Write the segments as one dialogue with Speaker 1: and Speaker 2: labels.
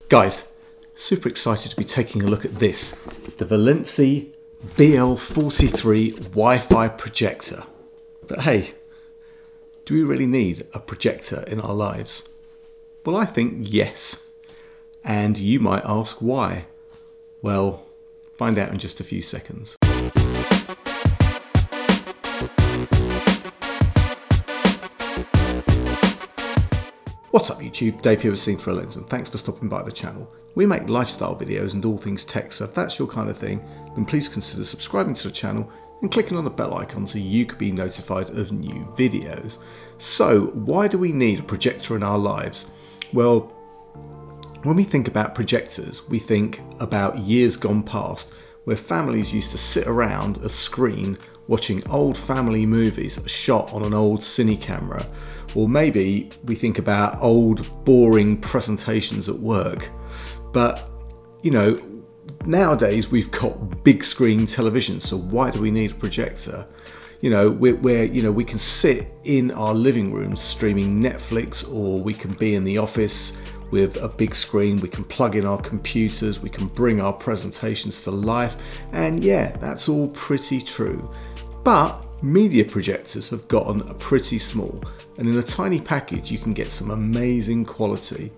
Speaker 1: Guys, super excited to be taking a look at this, the Vilinice BL-43 Wi-Fi projector. But hey, do we really need a projector in our lives? Well, I think yes. And you might ask why. Well, find out in just a few seconds. What's up YouTube, Dave here with Cine for a Lens, and thanks for stopping by the channel. We make lifestyle videos and all things tech, so if that's your kind of thing, then please consider subscribing to the channel and clicking on the bell icon so you can be notified of new videos. So why do we need a projector in our lives? Well, when we think about projectors, we think about years gone past where families used to sit around a screen watching old family movies shot on an old cine camera. Or maybe we think about old boring presentations at work. But you know, nowadays we've got big screen televisions, so why do we need a projector? You know, we can sit in our living rooms streaming Netflix, or we can be in the office with a big screen, we can plug in our computers, we can bring our presentations to life, and yeah, that's all pretty true. But media projectors have gotten pretty small, and in a tiny package you can get some amazing quality.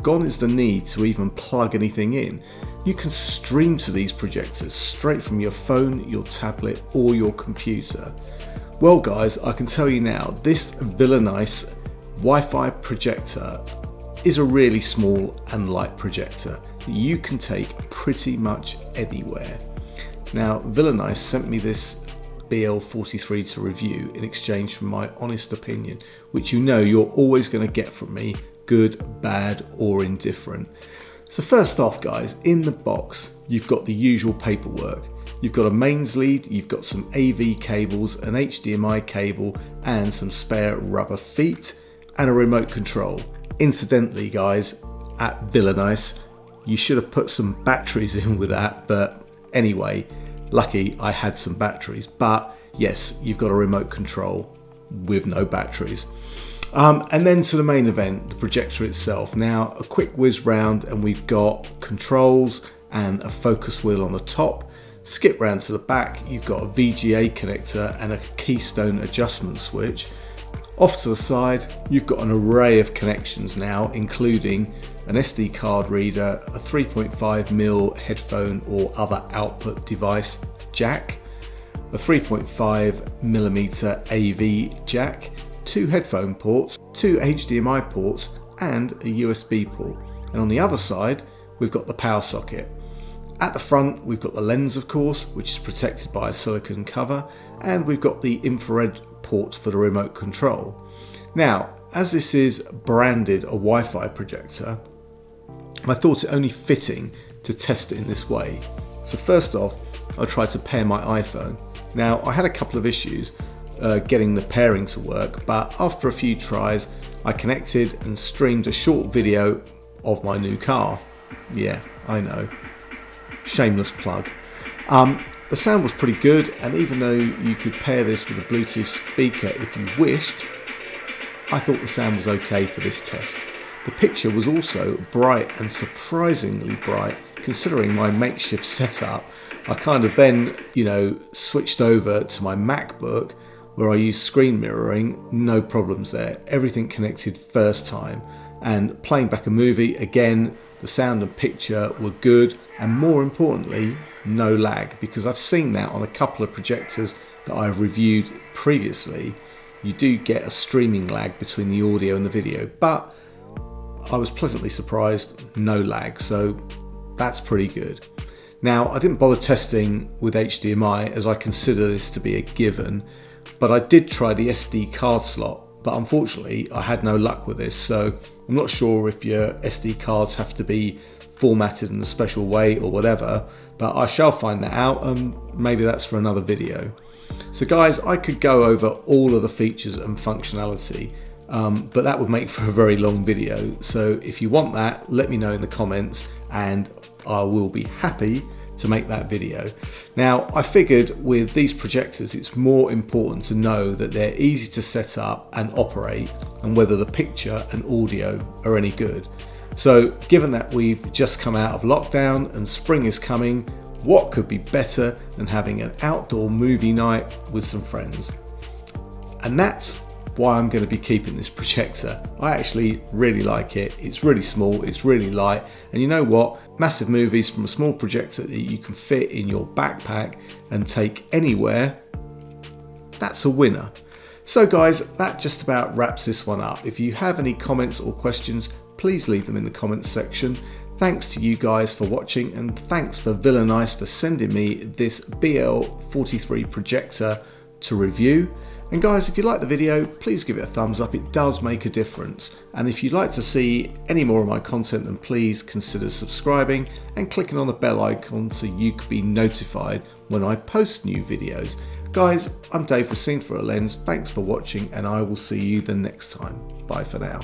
Speaker 1: Gone is the need to even plug anything in. You can stream to these projectors straight from your phone, your tablet or your computer. Well guys, I can tell you now, this Vilinice Wi-Fi projector is a really small and light projector that you can take pretty much anywhere. Now Vilinice sent me this BL-43 to review in exchange for my honest opinion, which you know you're always going to get from me, good, bad or indifferent. So first off guys, in the box you've got the usual paperwork. You've got a mains lead, you've got some AV cables, an HDMI cable and some spare rubber feet and a remote control. Incidentally guys, at Vilinice you should have put some batteries in with that, but anyway, lucky I had some batteries. But yes, you've got a remote control with no batteries. And then to the main event, the projector itself. Now a quick whiz round and we've got controls and a focus wheel on the top. Skip round to the back, you've got a VGA connector and a keystone adjustment switch. Off to the side, you've got an array of connections now, including an SD card reader, a 3.5mm headphone or other output device jack, a 3.5mm AV jack, 2 headphone ports, 2 HDMI ports and a USB port. And on the other side, we've got the power socket. At the front, we've got the lens, of course, which is protected by a silicone cover, and we've got the infrared port for the remote control. Now, as this is branded a Wi-Fi projector, I thought it only fitting to test it in this way. So first off, I tried to pair my iPhone. Now, I had a couple of issues getting the pairing to work, but after a few tries, I connected and streamed a short video of my new car. Yeah, I know. Shameless plug. The sound was pretty good, and even though you could pair this with a Bluetooth speaker if you wished, I thought the sound was okay for this test. The picture was also bright, and surprisingly bright considering my makeshift setup. I kind of then, you know, switched over to my MacBook where I use screen mirroring, no problems there. Everything connected first time, and playing back a movie, again, the sound and picture were good, and more importantly, no lag, because I've seen that on a couple of projectors that I've reviewed previously. You do get a streaming lag between the audio and the video, but I was pleasantly surprised, no lag, so that's pretty good. Now, I didn't bother testing with HDMI as I consider this to be a given, but I did try the SD card slot, but unfortunately I had no luck with this, so I'm not sure if your SD cards have to be formatted in a special way or whatever, but I shall find that out, and maybe that's for another video. So guys, I could go over all of the features and functionality, but that would make for a very long video. So if you want that, let me know in the comments and I will be happy to make that video. Now, I figured with these projectors, it's more important to know that they're easy to set up and operate, and whether the picture and audio are any good. So given that we've just come out of lockdown and spring is coming, what could be better than having an outdoor movie night with some friends? And that's why I'm going to be keeping this projector. I actually really like it. It's really small, it's really light, and you know what? Massive movies from a small projector that you can fit in your backpack and take anywhere, that's a winner. So guys, that just about wraps this one up. If you have any comments or questions, please leave them in the comments section. Thanks to you guys for watching, and thanks for Vilinice for sending me this BL-43 projector to review. And guys, if you like the video, please give it a thumbs up. It does make a difference. And if you'd like to see any more of my content, then please consider subscribing and clicking on the bell icon so you can be notified when I post new videos. Guys, I'm Dave with Scene Through a Lens. Thanks for watching, and I will see you the next time. Bye for now.